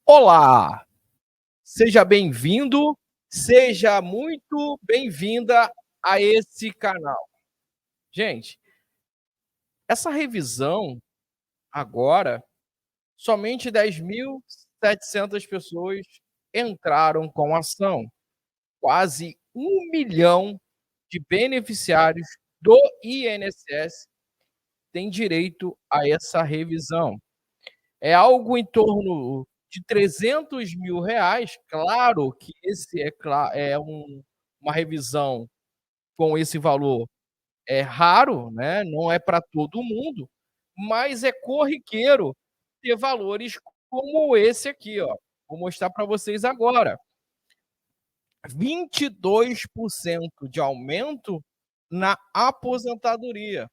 Olá, seja bem-vindo, seja muito bem-vinda a esse canal. Gente, essa revisão agora, somente 10.700 pessoas entraram com ação. Quase 1 milhão de beneficiários do INSS têm direito a essa revisão. É algo em torno de R$ 300.000. Claro que esse uma revisão com esse valor é raro, né, não é para todo mundo, mas é corriqueiro ter valores como esse aqui, ó. Vou mostrar para vocês agora. 22% de aumento na aposentadoria.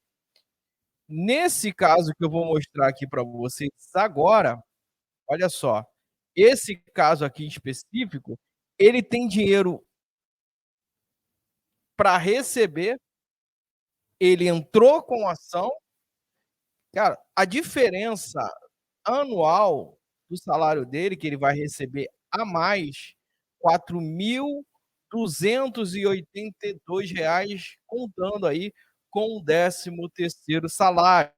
Nesse caso que eu vou mostrar aqui para vocês agora, olha só, esse caso aqui em específico, ele tem dinheiro para receber, ele entrou com ação, cara, a diferença anual do salário dele, que ele vai receber a mais, R$ 4.282, contando aí com o 13º salário.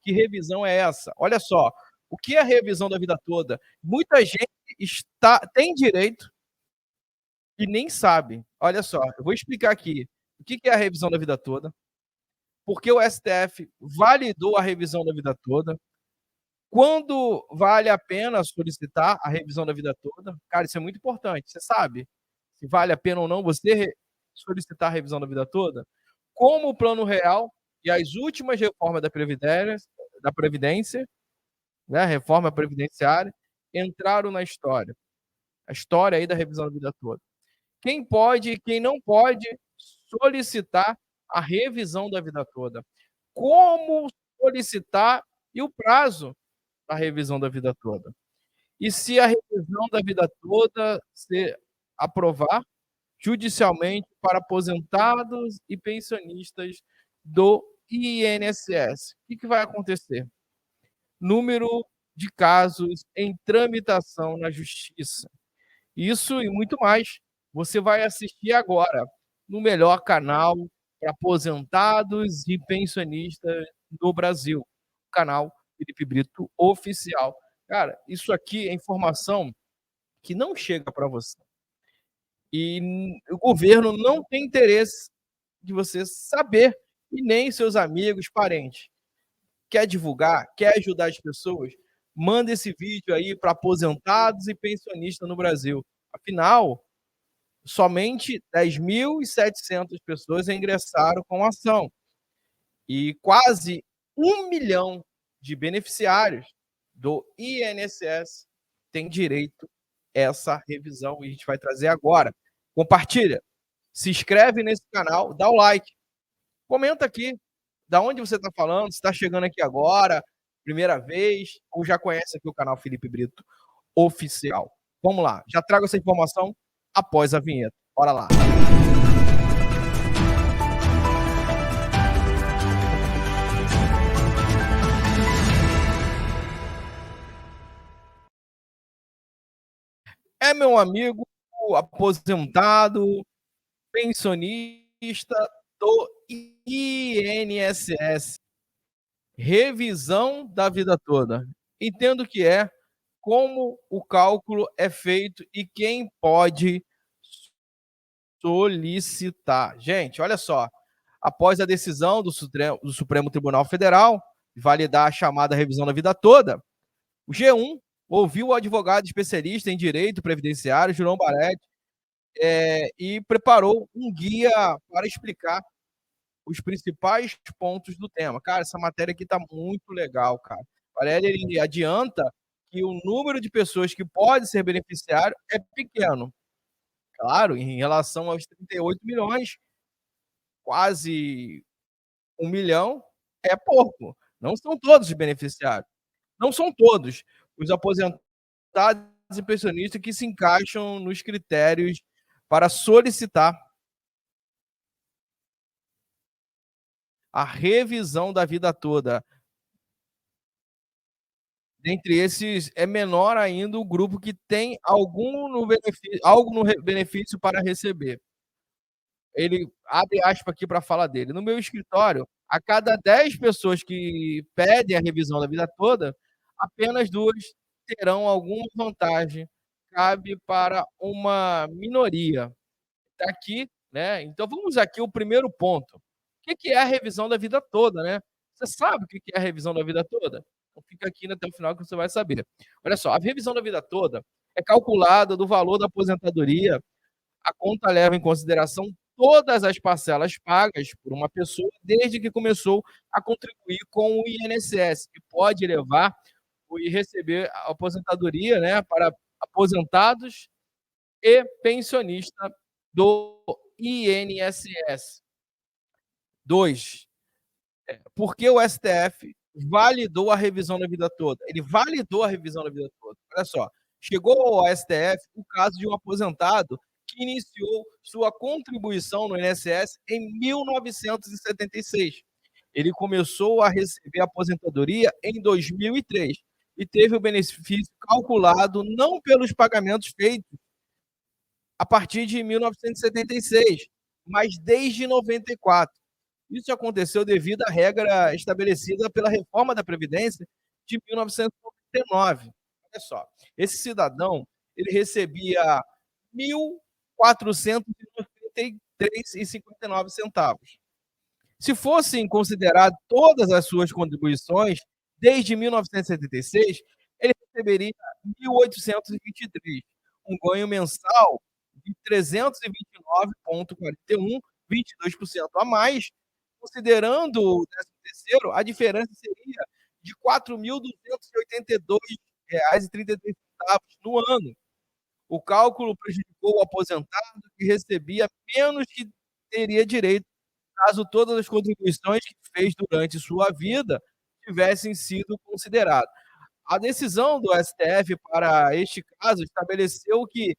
Que revisão é essa? Olha só, o que é a revisão da vida toda? Muita gente tem direito e nem sabe. Olha só, eu vou explicar aqui o que é a revisão da vida toda, porque o STF validou a revisão da vida toda, quando vale a pena solicitar a revisão da vida toda. Cara, isso é muito importante, você sabe se vale a pena ou não você solicitar a revisão da vida toda? Como o Plano Real e as últimas reformas da Previdência, né, reforma previdenciária, entraram na história. A história aí da revisão da vida toda. Quem pode e quem não pode solicitar a revisão da vida toda. Como solicitar e o prazo da revisão da vida toda. E se a revisão da vida toda se aprovar judicialmente para aposentados e pensionistas do INSS, o que vai acontecer? Número de casos em tramitação na justiça. Isso e muito mais, você vai assistir agora no melhor canal para aposentados e pensionistas do Brasil, o canal Felipe Brito Oficial. Cara, isso aqui é informação que não chega para você. E o governo não tem interesse de você saber, e nem seus amigos, parentes. Quer divulgar, quer ajudar as pessoas? Manda esse vídeo aí para aposentados e pensionistas no Brasil. Afinal, somente 10.700 pessoas ingressaram com a ação. E quase 1 milhão de beneficiários do INSS têm direito a essa revisão e a gente vai trazer agora. Compartilha, se inscreve nesse canal, dá o like, comenta aqui da onde você está falando, se está chegando aqui agora, primeira vez, ou já conhece aqui o canal Felipe Brito Oficial. Vamos lá, já trago essa informação após a vinheta. Bora lá. É meu amigo aposentado, pensionista do INSS. Revisão da vida toda. Entendo o que é, como o cálculo é feito e quem pode solicitar. Gente, olha só, após a decisão do Supremo Tribunal Federal de validar a chamada revisão da vida toda, o G1 ouviu o advogado especialista em direito previdenciário, João Barretti, e preparou um guia para explicar os principais pontos do tema. Cara, essa matéria aqui está muito legal, cara. Ele adianta que o número de pessoas que pode ser beneficiário é pequeno. Claro, em relação aos 38 milhões, quase 1 milhão é pouco. Não são todos os beneficiários. Não são todos os aposentados e pensionistas que se encaixam nos critérios para solicitar a revisão da vida toda. Dentre esses, é menor ainda o grupo que tem algo no benefício para receber. Ele abre aspas aqui para falar dele. No meu escritório, a cada 10 pessoas que pedem a revisão da vida toda, apenas 2 terão alguma vantagem. Cabe para uma minoria. Tá aqui, né? Então vamos aqui o primeiro ponto. O que que é a revisão da vida toda, né? Você sabe o que que é a revisão da vida toda? Então fica aqui até o final que você vai saber. Olha só, a revisão da vida toda é calculada do valor da aposentadoria. A conta leva em consideração todas as parcelas pagas por uma pessoa desde que começou a contribuir com o INSS, que pode levar e receber a aposentadoria, né, para aposentados e pensionistas do INSS. 2. Por que o STF validou a revisão da vida toda? Ele validou a revisão da vida toda. Olha só, chegou ao STF o caso de um aposentado que iniciou sua contribuição no INSS em 1976. Ele começou a receber a aposentadoria em 2003 e teve o benefício calculado não pelos pagamentos feitos a partir de 1976, mas desde 94. Isso aconteceu devido à regra estabelecida pela reforma da Previdência de 1999. Olha só, esse cidadão, ele recebia 1.493,59. Se fossem consideradas todas as suas contribuições desde 1976, ele receberia 1.823, um ganho mensal de 329,41, 22% a mais. Considerando o 13º, a diferença seria de R$ 4.282,33 no ano. O cálculo prejudicou o aposentado que recebia menos que teria direito caso todas as contribuições que fez durante sua vida tivessem sido consideradas. A decisão do STF para este caso estabeleceu que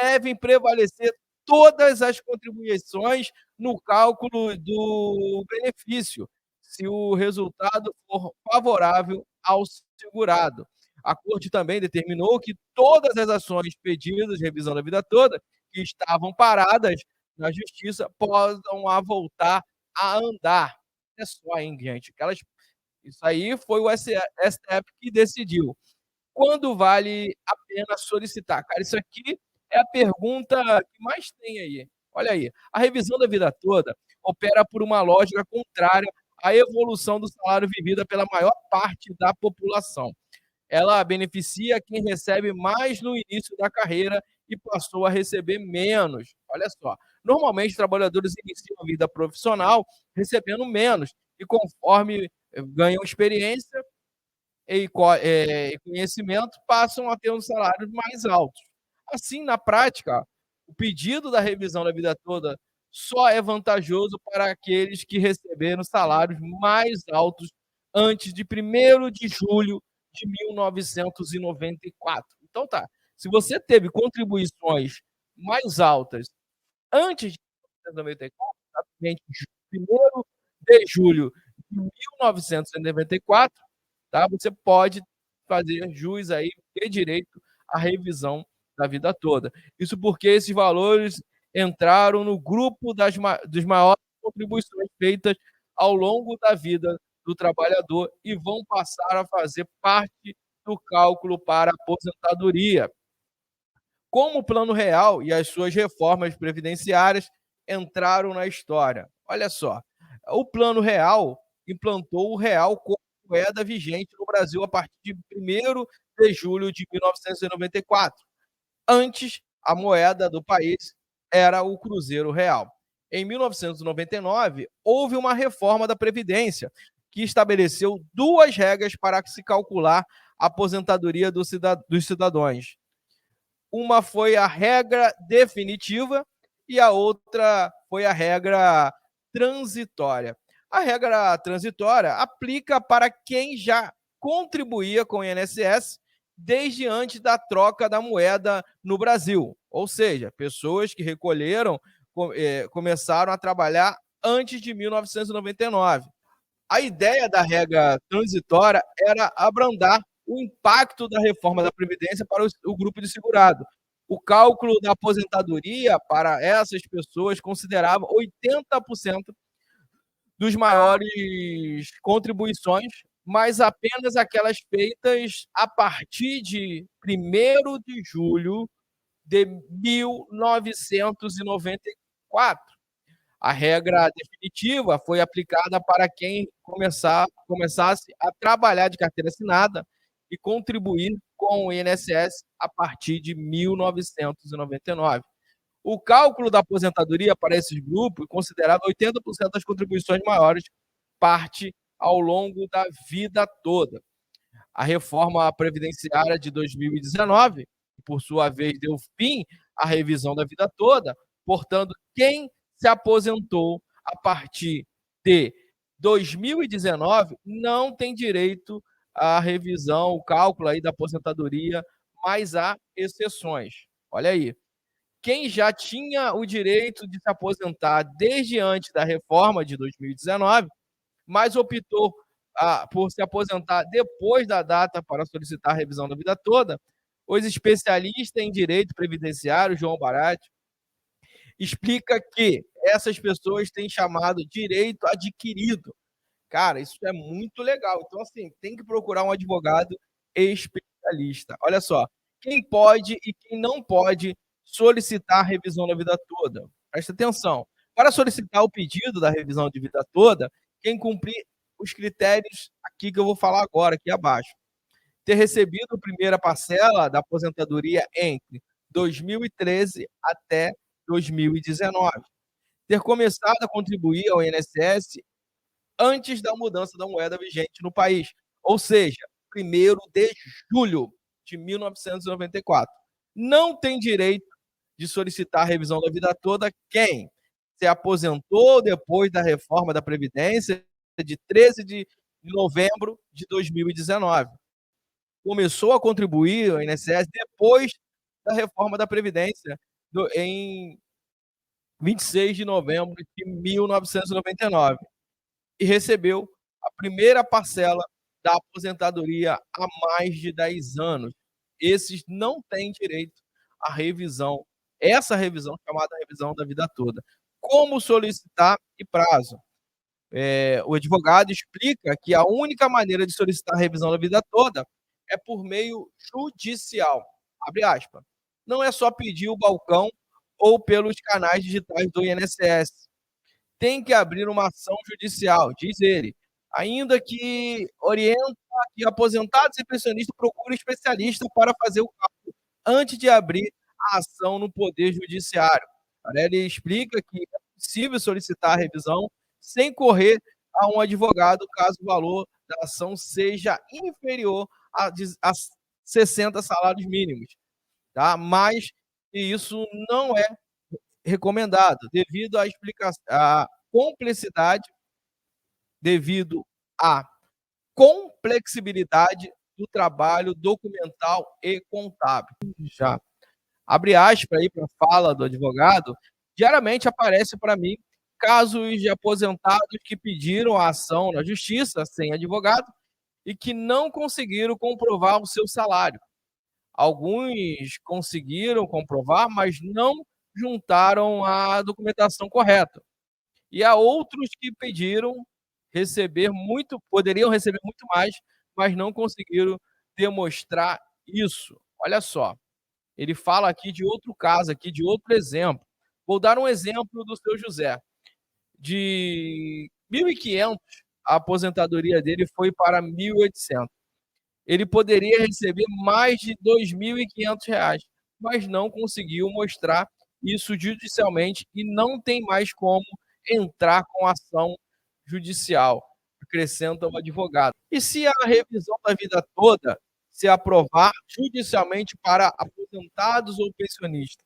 devem prevalecer todas as contribuições no cálculo do benefício, se o resultado for favorável ao segurado. A Corte também determinou que todas as ações pedidas de revisão da vida toda, que estavam paradas na Justiça, possam voltar a andar. É só, hein, gente? Isso aí foi o STF que decidiu. Quando vale a pena solicitar? Cara, isso aqui é a pergunta que mais tem aí. Olha aí, a revisão da vida toda opera por uma lógica contrária à evolução do salário vivida pela maior parte da população. Ela beneficia quem recebe mais no início da carreira e passou a receber menos. Olha só, normalmente os trabalhadores iniciam a vida profissional recebendo menos e conforme ganham experiência e conhecimento, passam a ter um salários mais altos. Assim, na prática, o pedido da revisão da vida toda só é vantajoso para aqueles que receberam salários mais altos antes de 1º de julho de 1994. Então tá, se você teve contribuições mais altas antes de 1994, exatamente 1º de julho de 1994, tá? Você pode fazer jus aí, ter direito à revisão da vida toda. Isso porque esses valores entraram no grupo dos maiores contribuições feitas ao longo da vida do trabalhador e vão passar a fazer parte do cálculo para a aposentadoria. Como o Plano Real e as suas reformas previdenciárias entraram na história? Olha só, o Plano Real implantou o real como moeda vigente no Brasil a partir de 1º de julho de 1994. Antes, a moeda do país era o cruzeiro real. Em 1999, houve uma reforma da Previdência que estabeleceu 2 regras para se calcular a aposentadoria dos cidadãos. Uma foi a regra definitiva e a outra foi a regra transitória. A regra transitória aplica para quem já contribuía com o INSS desde antes da troca da moeda no Brasil, ou seja, pessoas que recolheram, começaram a trabalhar antes de 1999. A ideia da regra transitória era abrandar o impacto da reforma da Previdência para o grupo de segurado. O cálculo da aposentadoria para essas pessoas considerava 80% dos maiores contribuições, mas apenas aquelas feitas a partir de 1º de julho de 1994. A regra definitiva foi aplicada para quem começasse a trabalhar de carteira assinada e contribuir com o INSS a partir de 1999. O cálculo da aposentadoria para esses grupos considerava 80% das contribuições maiores, parte ao longo da vida toda. A reforma previdenciária de 2019, por sua vez, deu fim à revisão da vida toda, portanto, quem se aposentou a partir de 2019 não tem direito à revisão, o cálculo aí da aposentadoria, mas há exceções. Olha aí. Quem já tinha o direito de se aposentar desde antes da reforma de 2019, mas optou por se aposentar depois da data para solicitar a revisão da vida toda, os especialistas em direito previdenciário, João Barati, explica que essas pessoas têm chamado direito adquirido. Cara, isso é muito legal. Então, assim, tem que procurar um advogado especialista. Olha só, quem pode e quem não pode solicitar a revisão da vida toda. Presta atenção. Para solicitar o pedido da revisão de vida toda, quem cumprir os critérios aqui que eu vou falar agora, aqui abaixo. Ter recebido a primeira parcela da aposentadoria entre 2013 até 2019. Ter começado a contribuir ao INSS antes da mudança da moeda vigente no país, ou seja, 1º de julho de 1994. Não tem direito de solicitar a revisão da vida toda quem se aposentou depois da reforma da Previdência de 13 de novembro de 2019. Começou a contribuir ao INSS depois da reforma da Previdência em 26 de novembro de 1999 e recebeu a primeira parcela da aposentadoria há mais de 10 anos. Esses não têm direito à revisão, essa revisão chamada revisão da vida toda. Como solicitar e prazo? O advogado explica que a única maneira de solicitar a revisão da vida toda é por meio judicial. Abre aspas. Não é só pedir o balcão ou pelos canais digitais do INSS. Tem que abrir uma ação judicial, diz ele. Ainda que orienta que aposentados e pensionistas procurem especialista para fazer o cálculo antes de abrir a ação no Poder Judiciário. Ele explica que é possível solicitar a revisão sem correr a um advogado caso o valor da ação seja inferior a 60 salários mínimos. Tá? Mas isso não é recomendado devido à complexidade, devido à complexibilidade do trabalho documental e contábil. Já abre aspas aí para a fala do advogado, diariamente aparece para mim casos de aposentados que pediram a ação na justiça sem advogado e que não conseguiram comprovar o seu salário. Alguns conseguiram comprovar, mas não juntaram a documentação correta. E há outros que poderiam receber muito mais, mas não conseguiram demonstrar isso. Olha só, ele fala aqui de outro caso, aqui de outro exemplo. Vou dar um exemplo do seu José. De 1.500, a aposentadoria dele foi para 1.800. Ele poderia receber mais de R$2.500, mas não conseguiu mostrar isso judicialmente e não tem mais como entrar com ação judicial, acrescenta o advogado. E se a revisão da vida toda se aprovar judicialmente para aposentados ou pensionistas?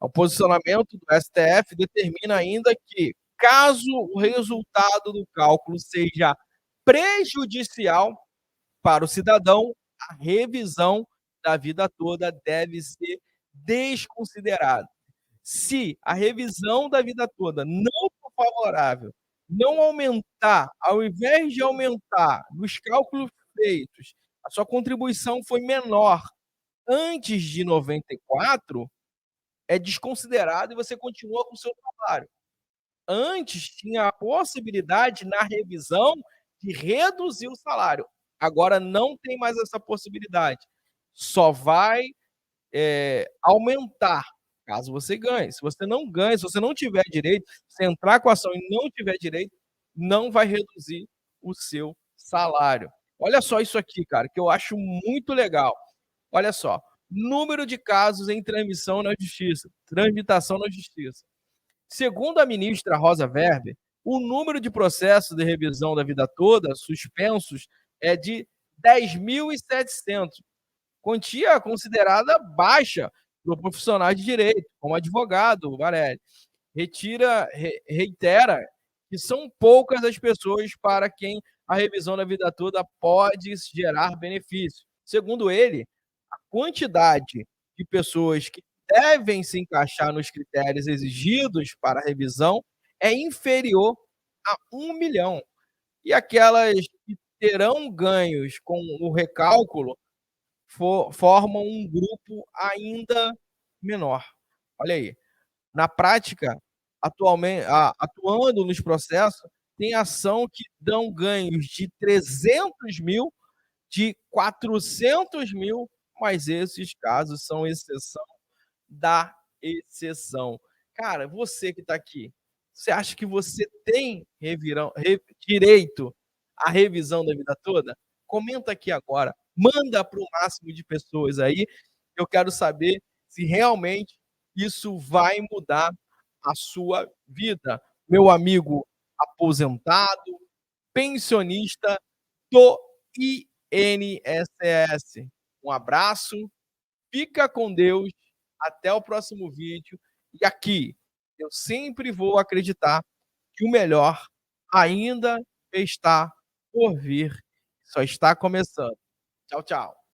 O posicionamento do STF determina ainda que, caso o resultado do cálculo seja prejudicial para o cidadão, a revisão da vida toda deve ser desconsiderada. Se a revisão da vida toda não for favorável, não aumentar, ao invés de aumentar nos cálculos feitos, a sua contribuição foi menor antes de 94, é desconsiderado e você continua com o seu salário. Antes tinha a possibilidade na revisão de reduzir o salário, agora não tem mais essa possibilidade, só vai, aumentar caso você ganhe. Se você não ganha, se você não tiver direito, se entrar com a ação e não tiver direito, não vai reduzir o seu salário. Olha só isso aqui, cara, que eu acho muito legal. Olha só, número de casos em transmissão na justiça, tramitação na justiça. Segundo a ministra Rosa Weber, o número de processos de revisão da vida toda suspensos é de 10.700, quantia considerada baixa para profissionais de direito, como advogado, Varelli. Reitera que são poucas as pessoas para quem a revisão da vida toda pode gerar benefício. Segundo ele, a quantidade de pessoas que devem se encaixar nos critérios exigidos para a revisão é inferior a 1 milhão. E aquelas que terão ganhos com o recálculo formam um grupo ainda menor. Olha aí. Na prática, atuando nos processos, tem ação que dão ganhos de 300.000, de 400.000, mas esses casos são exceção da exceção. Cara, você que está aqui, você acha que você tem direito à revisão da vida toda? Comenta aqui agora, manda para o máximo de pessoas aí. Eu quero saber se realmente isso vai mudar a sua vida, meu amigo aposentado, pensionista do INSS. Um abraço, fica com Deus, até o próximo vídeo. E aqui, eu sempre vou acreditar que o melhor ainda está por vir, só está começando. Tchau, tchau.